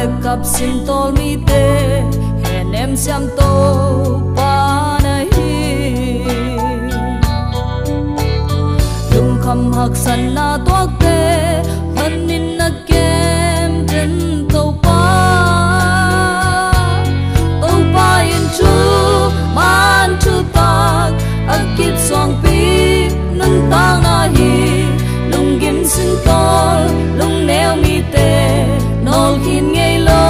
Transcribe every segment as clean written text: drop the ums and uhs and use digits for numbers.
lệ cặp xin tol mi te hẹn em xem tô pa này lung khăm hạc san na toak te hân in na kem trên tô pa in chu man chu tak akip song pi nun tang na hi lung gim sin tol lung neo mi te nol kin ngei lo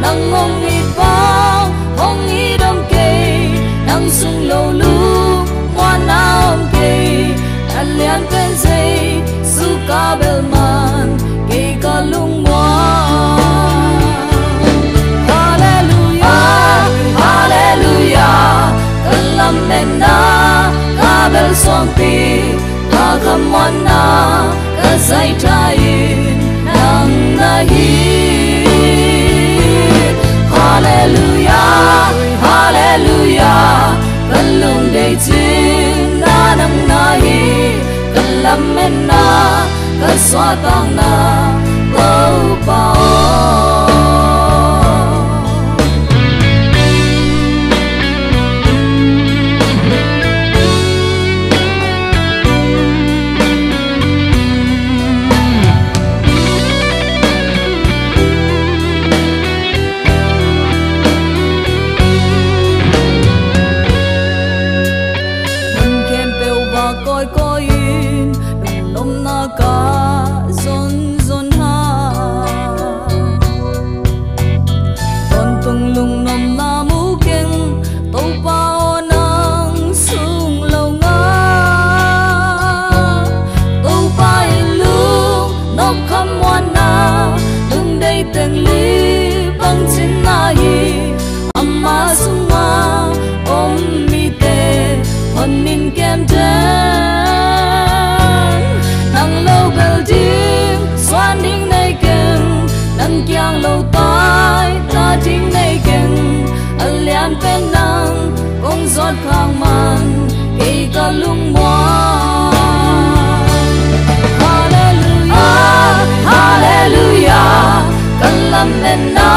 nang ngong mi bao hong i dom ke nang sung lo lu ngoan naom ke alian pen sei su ka bel man ke ka lung mo hallelujah hallelujah kalam mena ka bel song pi ka khamon na ka sai trai nang na hi hallelujah hallelujah kalung dei chin na nang na hi kalam men na ka swa tang na bo pa giọt khang man cây ca lung moa hallelujah hallelujah kalam na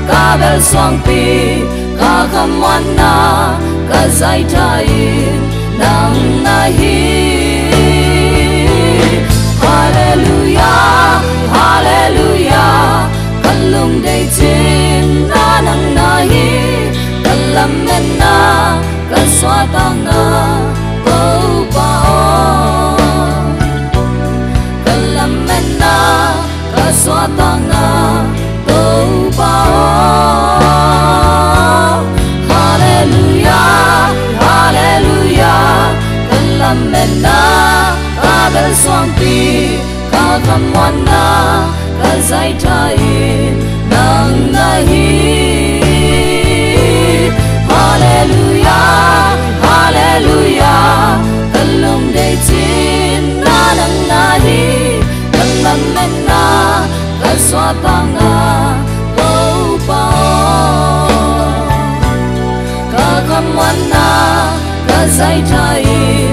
ka bel swang pi ka khamwan na ka zai thai nang na hi hallelujah hallelujah kalung dei chin na nang na hi kalam na ka swa tang na bo pa kalam na ka swa tang na bo pa hallelujah hallelujah kalam na ka bel swang pi ka khamwan na ka zai thai nang na hi hallelujah hallelujah kalung dei chin na nang na hi kalam na ka swa tang na bo pa ka khamwan na ka zai thai